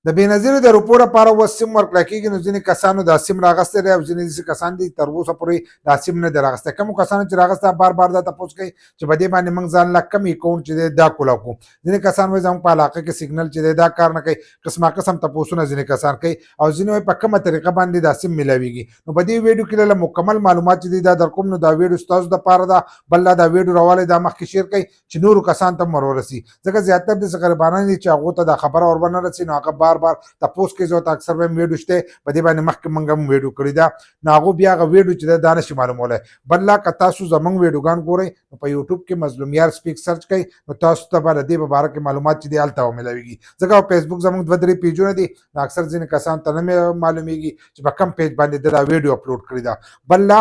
د بینظیر د روپو لپاره اوس سیم ورکړل کېږي. نو ځینې کسانو دا سیم راغستی دی او ځینې داسې کسان دي تر اوسه پورې دا سیم نه دی راغستی. کومو کسانو چې راغستی بار بار دا تپوس کوي چې په دې باندې موږ ځان له کم اکاؤنټ چې دی دا کولاو کړو. ځینې کسان وایي زموږ په علاقه کې سیګنل چې دی دا کار نه کوي. قسمه قسم تپوسونه ځینې کسان کوي او ځینې وایي په کومه طریقه باندې دا سیم میلاویږي. نو په دې ویډیو کې له مکمل معلومات چې دی دا در کوم. نو دا ویډیو ستاسو دپاره ده. بل دا ویډیو راوالی دا مخکې شیر کوئ چې نورو کسان ته هم ورورسي، ځکه زیاتره داسې غریبانان دي چې هغو ته دا خبره ور نه رسي. نو هغه بار بار تپوس کوي. زه ورته اکثر وایم ویډیو شته په دې باندې مخکې موږ هم ویډیو کړې ده. نو هغو بیا هغه ویډیو چې دی دا نشي معلومولی. بل لا که تاسو زموږ ویډیوګان ګورئ نو په یوټیوب کې مظلوم یار سپیک سرچ کوئ نو تاسو ته به د دې په باره کې معلومات چې دی هلته ومیلاویږي. ځکه فیسبوک زموږ 2-3 پیجونه دي. نو اکثر ځینې کسانو ته نه معلومیږي چې په کوم پیج باندې د دا ویډیو اپلوډ کړې ده. بل لا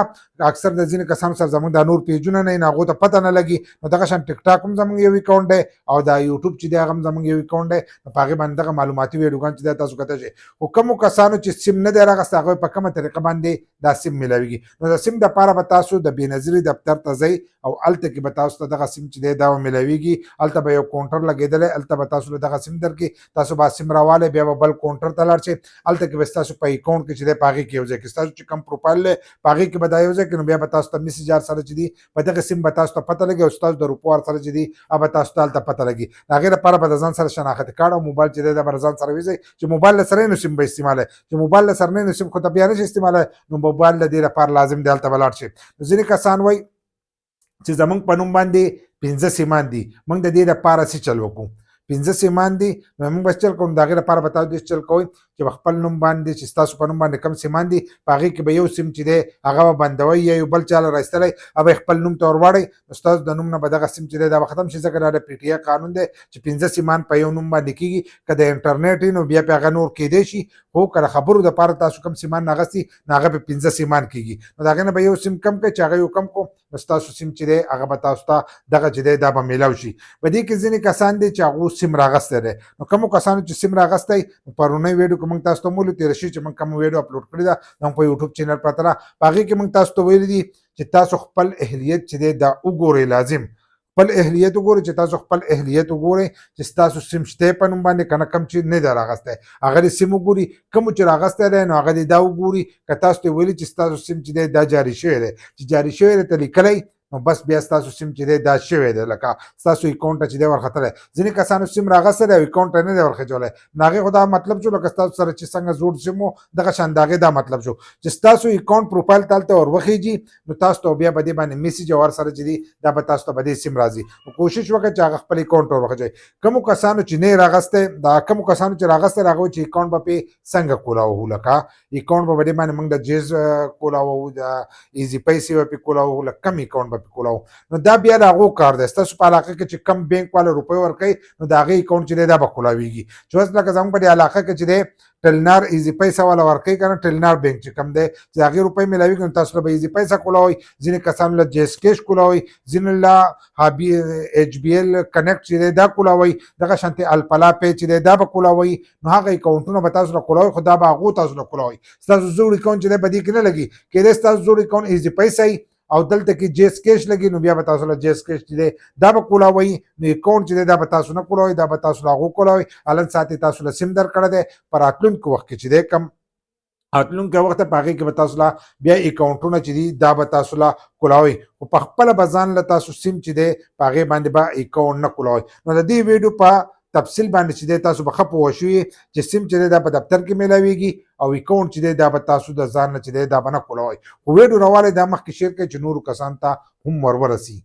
اکثر د ځینې کسانو سره زموږ دا نور پیجونه نه وي نو هغو ته پته نه لګي. نو دغه شان ټیک ټاک هم زموږ یو اکاؤنټ دی او دا یوټیوب چې دی هغه هم زموږ یو اکاؤنټ دی. نو په هغې باندې دغه معلوماتي ویډیوګان چې دی تاسو کتلی شئ. خو کومو کسانو چې سیم نه دی راغستی هغوی په کومه طریقه باندې دا سیم میلاویږي. نو د سیم دپاره به تاسو د بینظیر دفتر ته ځئ او هلته کې به تاسو ته دغه سیم چې دی دا میلاویږي. هلته به یو کاونټر لګېدلی، هلته به تاسو له دغه سیم درکړي. تاسو به سیم راوالی بیا به بل کاونټر ته لاړ شئ. هلته کې به ستاسو په اکاؤنټ کې چې دی په هغې کې یو ځای کړي. ستاسو چې کوم پروفایل دی په هغې کې به دا یو ځای کړي. نو بیا به تاسو ته میسج هر سره چې دي په دغه سیم به تاسو ته پته لګي او ستاسو د روپو هر سره چې دي هغه به تاسو ته هلته پته لګي. د هغې لپاره به د ځان سره شناختي کارت او موبایل چې دی دا به له ځان سره ویځئ. چې موبایل له سره یې نو سیم به استعمالوئ. چې موبایل له سره نه نو سیم خو ته بیا نشي استعمالوئ. نو موبایل د دې لپاره لازم دی هلته به لاړ شي. نو ځینې کسان وایي چې زموږ په نوم باندې 15 سیمان دي، موږ د دې لپاره څه چل وکړو. 15 سیمان دي نو موږ بس چل کوو. د هغې لپاره به تاسو داسې چل کوئ چې په خپل نوم باندې چې ستاسو په نوم باندې کوم سیمان دي په هغې کې به یو سیم چې دی هغه به بندوئ یا یو بل چا له راایستلی هغه به خپل نوم ته ور واړئ. نو ستاسو د نوم نه به دغه سیم چې دی دا به ختم شي. ځکه دا د پی ټي آی قانون دی چې 15 سیمان په یو نوم باندې کېږي. که د انټرنیټ وي نو بیا پې هغه نور کېدی شي، خو که د خبرو دپاره تاسو کوم سیمان اخیستي نو هغه به 15 سیمان کېږي. نو د هغې نه به یو سیم کم کړئ چې هغه یو کم کړو. نو ستاسو سیم چې دی هغه به تاسو ته دغه چې دی دا به میلاو شي. په دې کې ځینې کسان دي چې هغو سیم راغستی دی. نو کومو کسانو چې سیم راغستی پرونی ویډیو کې موږ تاسو ته ومولو تېره شي چې موږ کوم ویډیو اپلوډ کړې ده زموږ په یوټیوب چینل پرته ده. په هغې کې موږ تاسو ته ویلي دي چې تاسو خپل اهلیت چې دی دا وګورئ. لازم خپل اهلیت وګورئ چې تاسو خپل اهلیت وګورئ چې ستاسو سیم شته په نوم باندې که نه کوم چې نه دی راغستی هغه دې سیم وګوري. کوم چې راغستی دی نو هغه دې دا وګوري. که تاسو ته ویلي چې ستاسو سیم چې دی دا جاري شوی دی، چې جاري شوی دی ته لیکلی نو بس بیا ستاسو سیم چې دی دا شوی دی، لکه ستاسو اکاؤنټ ته چې دی ورختلی. ځینې کسانو سیم راغستی دی او اکاؤنټ ته نه دی ورخېجولی. نو هغې خو دا مطلب شو لکه ستاسو سره چې څنګه زوړ سیم و دغه شان د هغې دا مطلب شو چې ستاسو اکاؤنټ پروفایل ته هلته ور وخېږي. نو تاسو ته بیا په دې باندې میسج او هر سره چې دی دا به تاسو ته په دې سیم راځي. نو کوشش وکړئ چې هغه خپل اکاؤنټ ته ور وخېجوئ. کومو کسانو چې نه یې راغستی دا کومو کسانو چې راغستی دی هغوی چې اکاؤنټ به پې څنګه کولاوو، لکه اکاؤنټ به په دې باندې موږ د جیز کولاوو، د ایزي پیسې به پې کولاوو، لکه کم اکاؤنټ به پې کولاوو. نو دا بیا د هغو کار دی. ستاسو په علاقه کې چې کم بینک والا روپۍ ورکوي نو د هغې اکاؤنټ چې دی دا به کولاویږي. چې اوس لکه زموږ په دې علاقه کې چې دی ټلنار ایزي پیسه والا ورکوي که نه، ټلنار بینک چې کوم دی چې د هغې روپۍ میلاویږي نو تاسو له به ایزي پیسه کولاوئ. ځینې کسانو له جیس کیش کولاوئ، ځینې له ایچ بي ایل کنیکټ چې دی دا کولاوئ، دغه شانتې الپلا پی چې دی دا به کولاوئ. نو هغه اکاؤنټونه به تاسو له کولاوئ خو دا به هغو تاسو له کولاوئ. ستاسو زوړ اکاؤنټ چې دی په دې کې نه لګي. کیدای ستاسو زوړ اکاؤنټ ایزي پیسه او دلته کې جیس کیش لګي نو بیا به تاسو له جیس کیش چې دی دا به کولاوئ. نو اکاؤنټ چې دی دا به تاسو نه کولاوئ، دا به تاسو له هغو کولاوئ. هلن ساعت یې تاسو له سیم درکړی دی. په راتلونکي وخت کې چې دی کم راتلونکي وخت په هغې کې به تاسو له بیا اکاؤنټونه چې دي دا به تاسو له کولاوئ. خو په خپله به ځان له تاسو سیم چې دی په هغې باندې به اکاؤنټ نه کولاوئ. نو د دې ویډیو په تفصیل باندې چې دی تاسو به ښه پوه شوي چې سیم چې دی دا په دفتر کې میلاویږي او اکاؤنټ چې دی دا به تاسو د ځان نه چې دی دا به نه کولاوئ. خو ویډیو راوالی دا مخکې شیر کړئ چې نورو کسانو ته هم ور ورسي.